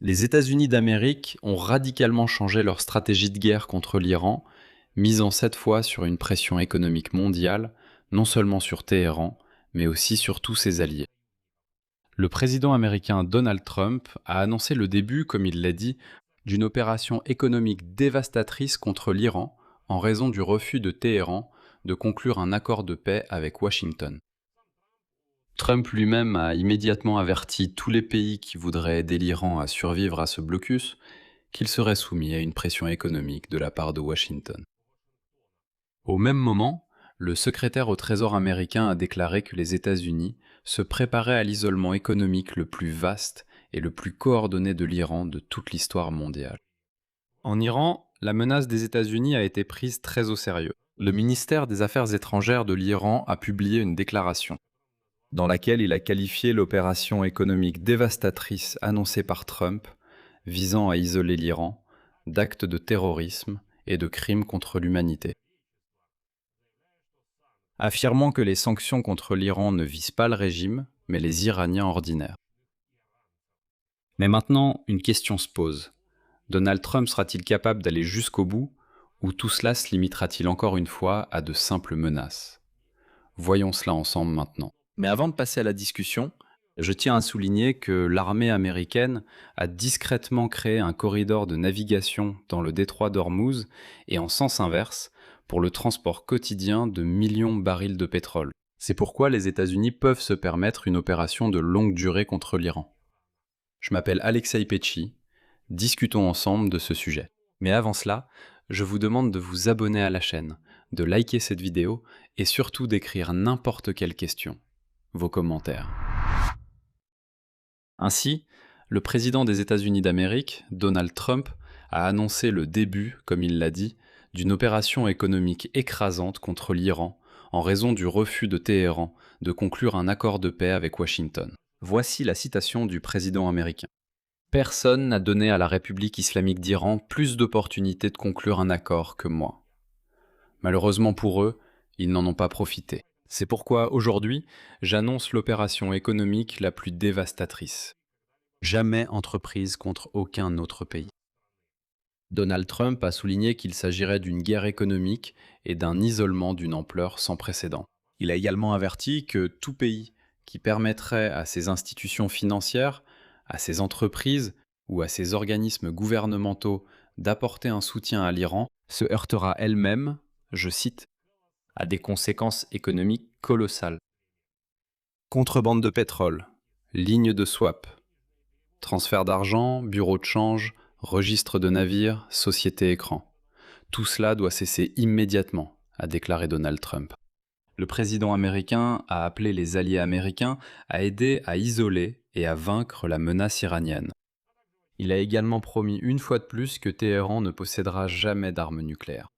Les États-Unis d'Amérique ont radicalement changé leur stratégie de guerre contre l'Iran, misant cette fois sur une pression économique mondiale, non seulement sur Téhéran, mais aussi sur tous ses alliés. Le président américain Donald Trump a annoncé le début, comme il l'a dit, d'une opération économique dévastatrice contre l'Iran en raison du refus de Téhéran de conclure un accord de paix avec Washington. Trump lui-même a immédiatement averti tous les pays qui voudraient aider l'Iran à survivre à ce blocus qu'il serait soumis à une pression économique de la part de Washington. Au même moment, le secrétaire au Trésor américain a déclaré que les États-Unis se préparaient à l'isolement économique le plus vaste et le plus coordonné de l'Iran de toute l'histoire mondiale. En Iran, la menace des États-Unis a été prise très au sérieux. Le ministère des Affaires étrangères de l'Iran a publié une déclaration dans laquelle il a qualifié l'opération économique dévastatrice annoncée par Trump, visant à isoler l'Iran, d'actes de terrorisme et de crimes contre l'humanité. Affirmant que les sanctions contre l'Iran ne visent pas le régime, mais les Iraniens ordinaires. Mais maintenant, une question se pose. Donald Trump sera-t-il capable d'aller jusqu'au bout, ou tout cela se limitera-t-il encore une fois à de simples menaces? Voyons cela ensemble maintenant. Mais avant de passer à la discussion, je tiens à souligner que l'armée américaine a discrètement créé un corridor de navigation dans le détroit d'Ormuz et en sens inverse pour le transport quotidien de millions de barils de pétrole. C'est pourquoi les États-Unis peuvent se permettre une opération de longue durée contre l'Iran. Je m'appelle Alexei Pecci, discutons ensemble de ce sujet. Mais avant cela, je vous demande de vous abonner à la chaîne, de liker cette vidéo et surtout d'écrire n'importe quelle question. Vos commentaires. Ainsi, le président des États-Unis d'Amérique, Donald Trump, a annoncé le début, comme il l'a dit, d'une opération économique écrasante contre l'Iran en raison du refus de Téhéran de conclure un accord de paix avec Washington. Voici la citation du président américain. Personne n'a donné à la République islamique d'Iran plus d'opportunités de conclure un accord que moi. Malheureusement pour eux, ils n'en ont pas profité. C'est pourquoi aujourd'hui, j'annonce l'opération économique la plus dévastatrice, jamais entreprise contre aucun autre pays. Donald Trump a souligné qu'il s'agirait d'une guerre économique et d'un isolement d'une ampleur sans précédent. Il a également averti que tout pays qui permettrait à ses institutions financières, à ses entreprises ou à ses organismes gouvernementaux d'apporter un soutien à l'Iran se heurtera elle-même, je cite, à des conséquences économiques colossales. Contrebande de pétrole, lignes de swap, transfert d'argent, bureau de change, registre de navires, société écran. Tout cela doit cesser immédiatement, a déclaré Donald Trump. Le président américain a appelé les alliés américains à aider à isoler et à vaincre la menace iranienne. Il a également promis une fois de plus que Téhéran ne possédera jamais d'armes nucléaires.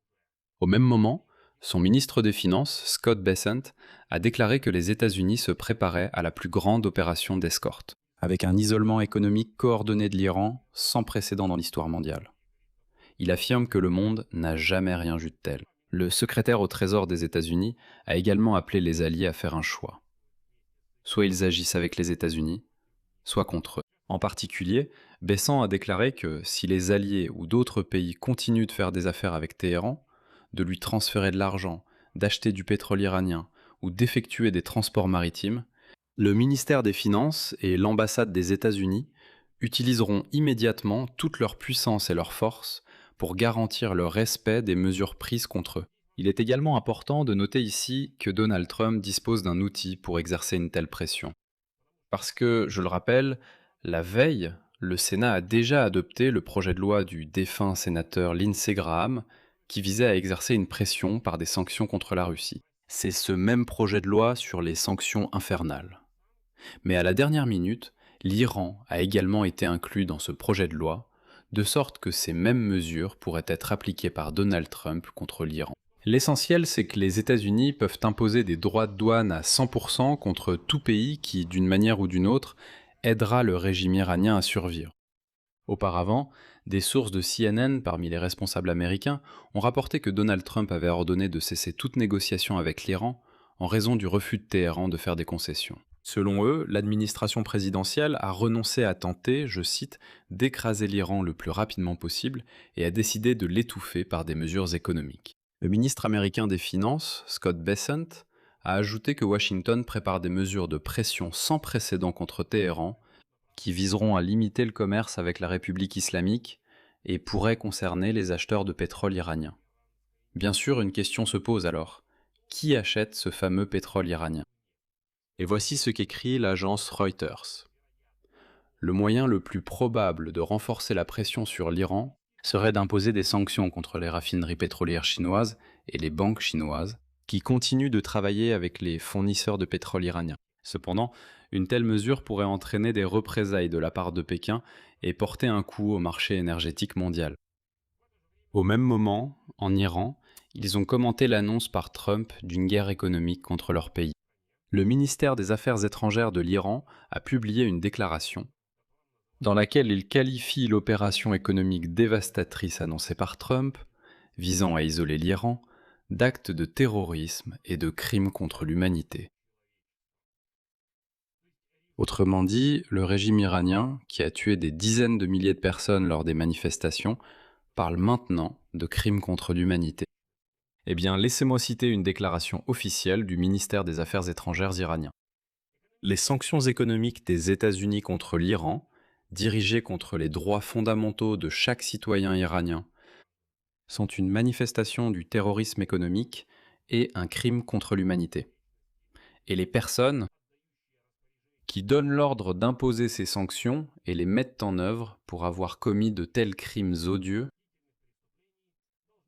Au même moment, son ministre des Finances, Scott Bessent, a déclaré que les États-Unis se préparaient à la plus grande opération d'escorte, avec un isolement économique coordonné de l'Iran sans précédent dans l'histoire mondiale. Il affirme que le monde n'a jamais rien vu de tel. Le secrétaire au Trésor des États-Unis a également appelé les alliés à faire un choix. Soit ils agissent avec les États-Unis, soit contre eux. En particulier, Bessent a déclaré que si les alliés ou d'autres pays continuent de faire des affaires avec Téhéran, de lui transférer de l'argent, d'acheter du pétrole iranien ou d'effectuer des transports maritimes, le ministère des Finances et l'ambassade des États-Unis utiliseront immédiatement toute leur puissance et leur force pour garantir le respect des mesures prises contre eux. Il est également important de noter ici que Donald Trump dispose d'un outil pour exercer une telle pression. Parce que, je le rappelle, la veille, le Sénat a déjà adopté le projet de loi du défunt sénateur Lindsey Graham qui visait à exercer une pression par des sanctions contre la Russie. C'est ce même projet de loi sur les sanctions infernales. Mais à la dernière minute, l'Iran a également été inclus dans ce projet de loi, de sorte que ces mêmes mesures pourraient être appliquées par Donald Trump contre l'Iran. L'essentiel, c'est que les États-Unis peuvent imposer des droits de douane à 100% contre tout pays qui, d'une manière ou d'une autre, aidera le régime iranien à survivre. Auparavant, des sources de CNN parmi les responsables américains ont rapporté que Donald Trump avait ordonné de cesser toute négociation avec l'Iran en raison du refus de Téhéran de faire des concessions. Selon eux, l'administration présidentielle a renoncé à tenter, je cite, d'écraser l'Iran le plus rapidement possible et a décidé de l'étouffer par des mesures économiques. Le ministre américain des Finances, Scott Bessent, a ajouté que Washington prépare des mesures de pression sans précédent contre Téhéran qui viseront à limiter le commerce avec la République islamique et pourraient concerner les acheteurs de pétrole iranien. Bien sûr, une question se pose alors. Qui achète ce fameux pétrole iranien? Et voici ce qu'écrit l'agence Reuters. Le moyen le plus probable de renforcer la pression sur l'Iran serait d'imposer des sanctions contre les raffineries pétrolières chinoises et les banques chinoises qui continuent de travailler avec les fournisseurs de pétrole iraniens. Cependant, une telle mesure pourrait entraîner des représailles de la part de Pékin et porter un coup au marché énergétique mondial. Au même moment, en Iran, ils ont commenté l'annonce par Trump d'une guerre économique contre leur pays. Le ministère des Affaires étrangères de l'Iran a publié une déclaration dans laquelle il qualifie l'opération économique dévastatrice annoncée par Trump, visant à isoler l'Iran, d'actes de terrorisme et de crimes contre l'humanité. Autrement dit, le régime iranien, qui a tué des dizaines de milliers de personnes lors des manifestations, parle maintenant de crimes contre l'humanité. Eh bien, laissez-moi citer une déclaration officielle du ministère des Affaires étrangères iranien. Les sanctions économiques des États-Unis contre l'Iran, dirigées contre les droits fondamentaux de chaque citoyen iranien, sont une manifestation du terrorisme économique et un crime contre l'humanité. Et les personnes qui donnent l'ordre d'imposer ces sanctions et les mettent en œuvre pour avoir commis de tels crimes odieux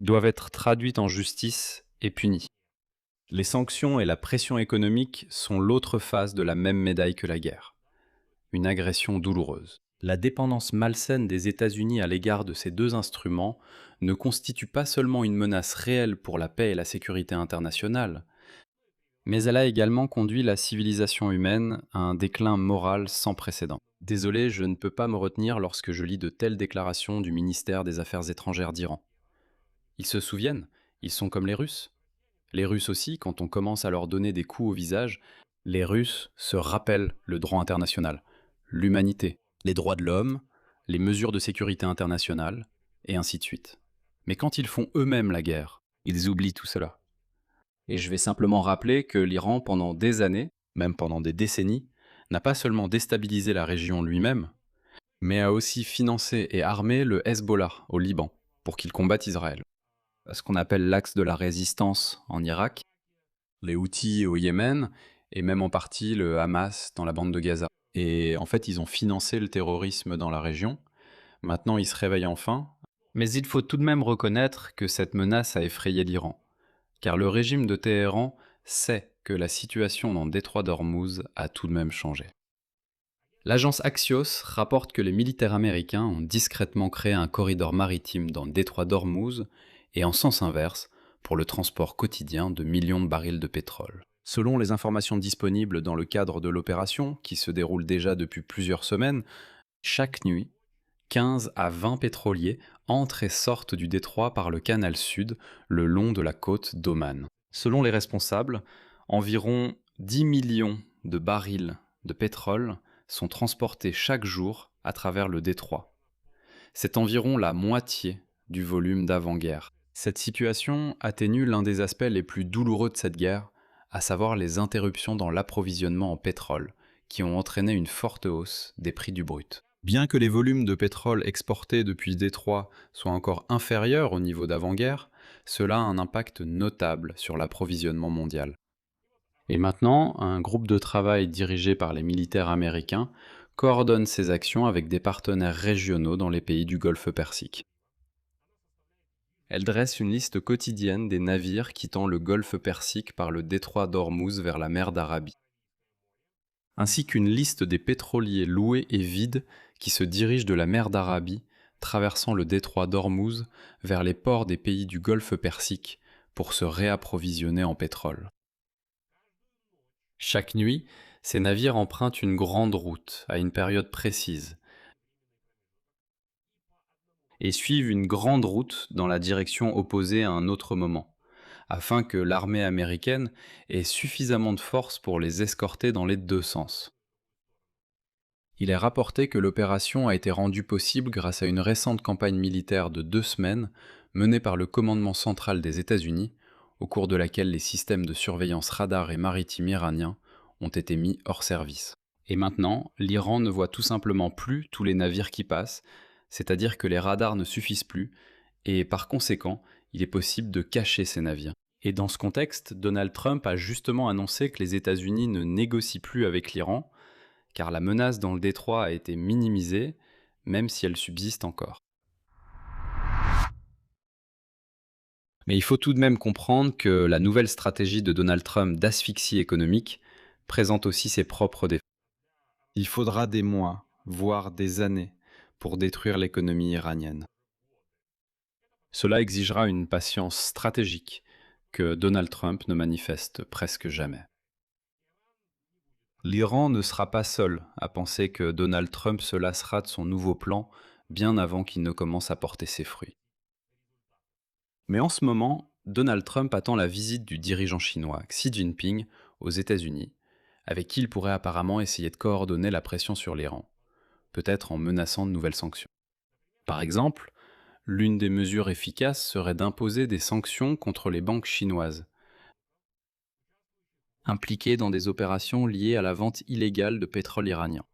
doivent être traduites en justice et punies. Les sanctions et la pression économique sont l'autre face de la même médaille que la guerre. Une agression douloureuse. La dépendance malsaine des États-Unis à l'égard de ces deux instruments ne constitue pas seulement une menace réelle pour la paix et la sécurité internationale, mais elle a également conduit la civilisation humaine à un déclin moral sans précédent. Désolé, je ne peux pas me retenir lorsque je lis de telles déclarations du ministère des Affaires étrangères d'Iran. Ils se souviennent, ils sont comme les Russes. Les Russes aussi, quand on commence à leur donner des coups au visage, les Russes se rappellent le droit international, l'humanité, les droits de l'homme, les mesures de sécurité internationale, et ainsi de suite. Mais quand ils font eux-mêmes la guerre, ils oublient tout cela. Et je vais simplement rappeler que l'Iran, pendant des années, même pendant des décennies, n'a pas seulement déstabilisé la région lui-même, mais a aussi financé et armé le Hezbollah au Liban pour qu'il combatte Israël. Ce qu'on appelle l'axe de la résistance en Irak, les Houthis au Yémen, et même en partie le Hamas dans la bande de Gaza. Et en fait, ils ont financé le terrorisme dans la région. Maintenant, ils se réveillent enfin. Mais il faut tout de même reconnaître que cette menace a effrayé l'Iran. Car le régime de Téhéran sait que la situation dans le détroit d'Ormuz a tout de même changé. L'agence Axios rapporte que les militaires américains ont discrètement créé un corridor maritime dans le détroit d'Ormuz et en sens inverse pour le transport quotidien de millions de barils de pétrole. Selon les informations disponibles dans le cadre de l'opération, qui se déroule déjà depuis plusieurs semaines, chaque nuit, 15 à 20 pétroliers entrent et sortent du détroit par le canal sud, le long de la côte d'Oman. Selon les responsables, environ 10 millions de barils de pétrole sont transportés chaque jour à travers le détroit. C'est environ la moitié du volume d'avant-guerre. Cette situation atténue l'un des aspects les plus douloureux de cette guerre, à savoir les interruptions dans l'approvisionnement en pétrole, qui ont entraîné une forte hausse des prix du brut. Bien que les volumes de pétrole exportés depuis Détroit soient encore inférieurs au niveau d'avant-guerre, cela a un impact notable sur l'approvisionnement mondial. Et maintenant, un groupe de travail dirigé par les militaires américains coordonne ses actions avec des partenaires régionaux dans les pays du Golfe Persique. Elle dresse une liste quotidienne des navires quittant le Golfe Persique par le détroit d'Ormuz vers la mer d'Arabie, ainsi qu'une liste des pétroliers loués et vides qui se dirigent de la mer d'Arabie, traversant le détroit d'Ormuz vers les ports des pays du Golfe Persique pour se réapprovisionner en pétrole. Chaque nuit, ces navires empruntent une grande route à une période précise et suivent une grande route dans la direction opposée à un autre moment, afin que l'armée américaine ait suffisamment de force pour les escorter dans les deux sens. Il est rapporté que l'opération a été rendue possible grâce à une récente campagne militaire de 2 semaines menée par le commandement central des États-Unis, au cours de laquelle les systèmes de surveillance radar et maritime iraniens ont été mis hors service. Et maintenant, l'Iran ne voit tout simplement plus tous les navires qui passent, c'est-à-dire que les radars ne suffisent plus, et par conséquent, il est possible de cacher ces navires. Et dans ce contexte, Donald Trump a justement annoncé que les États-Unis ne négocient plus avec l'Iran, car la menace dans le détroit a été minimisée, même si elle subsiste encore. Mais il faut tout de même comprendre que la nouvelle stratégie de Donald Trump d'asphyxie économique présente aussi ses propres défauts. Il faudra des mois, voire des années, pour détruire l'économie iranienne. Cela exigera une patience stratégique que Donald Trump ne manifeste presque jamais. L'Iran ne sera pas seul à penser que Donald Trump se lassera de son nouveau plan bien avant qu'il ne commence à porter ses fruits. Mais en ce moment, Donald Trump attend la visite du dirigeant chinois Xi Jinping aux États-Unis, avec qui il pourrait apparemment essayer de coordonner la pression sur l'Iran, peut-être en menaçant de nouvelles sanctions. Par exemple, l'une des mesures efficaces serait d'imposer des sanctions contre les banques chinoises, impliquées dans des opérations liées à la vente illégale de pétrole iranien.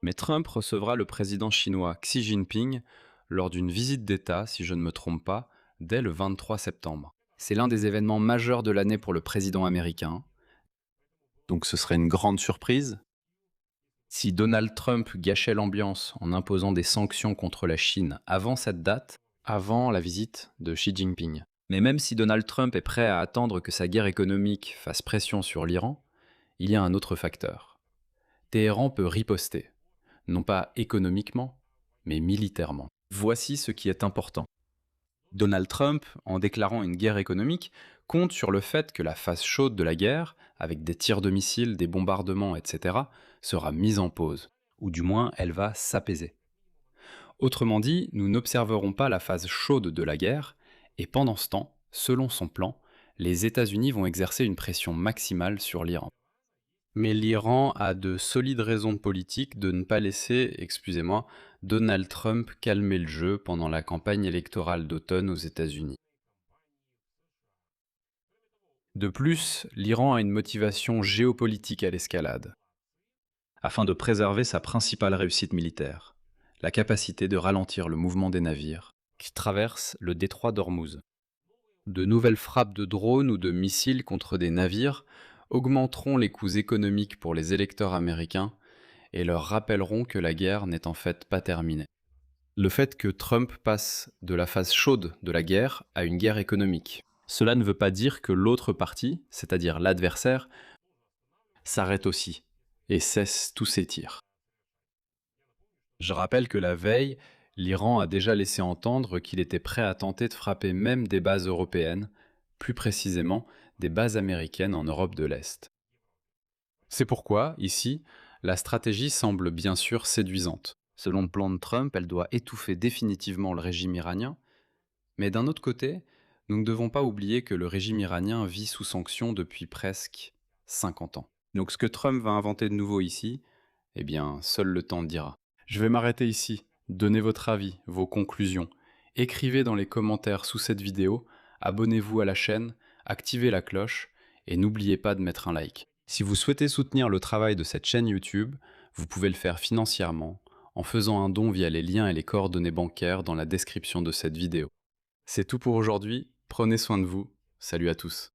Mais Trump recevra le président chinois Xi Jinping lors d'une visite d'État, si je ne me trompe pas, dès le 23 septembre. C'est l'un des événements majeurs de l'année pour le président américain. Donc ce serait une grande surprise si Donald Trump gâchait l'ambiance en imposant des sanctions contre la Chine avant cette date, avant la visite de Xi Jinping. Mais même si Donald Trump est prêt à attendre que sa guerre économique fasse pression sur l'Iran, il y a un autre facteur. Téhéran peut riposter, non pas économiquement, mais militairement. Voici ce qui est important. Donald Trump, en déclarant une guerre économique, compte sur le fait que la phase chaude de la guerre, avec des tirs de missiles, des bombardements, etc., sera mise en pause, ou du moins elle va s'apaiser. Autrement dit, nous n'observerons pas la phase chaude de la guerre, et pendant ce temps, selon son plan, les États-Unis vont exercer une pression maximale sur l'Iran. Mais l'Iran a de solides raisons politiques de ne pas laisser, excusez-moi, Donald Trump calmer le jeu pendant la campagne électorale d'automne aux États-Unis. De plus, l'Iran a une motivation géopolitique à l'escalade, afin de préserver sa principale réussite militaire, la capacité de ralentir le mouvement des navires qui traversent le détroit d'Ormuz. De nouvelles frappes de drones ou de missiles contre des navires augmenteront les coûts économiques pour les électeurs américains et leur rappelleront que la guerre n'est en fait pas terminée. Le fait que Trump passe de la phase chaude de la guerre à une guerre économique, cela ne veut pas dire que l'autre partie, c'est-à-dire l'adversaire, s'arrête aussi et cesse tous ses tirs. Je rappelle que la veille, l'Iran a déjà laissé entendre qu'il était prêt à tenter de frapper même des bases européennes, plus précisément des bases américaines en Europe de l'Est. C'est pourquoi, ici, la stratégie semble bien sûr séduisante. Selon le plan de Trump, elle doit étouffer définitivement le régime iranien, mais d'un autre côté, nous ne devons pas oublier que le régime iranien vit sous sanctions depuis presque 50 ans. Donc ce que Trump va inventer de nouveau ici, eh bien, seul le temps dira. Je vais m'arrêter ici. Donnez votre avis, vos conclusions. Écrivez dans les commentaires sous cette vidéo, abonnez-vous à la chaîne, activez la cloche et n'oubliez pas de mettre un like. Si vous souhaitez soutenir le travail de cette chaîne YouTube, vous pouvez le faire financièrement en faisant un don via les liens et les coordonnées bancaires dans la description de cette vidéo. C'est tout pour aujourd'hui, prenez soin de vous, salut à tous.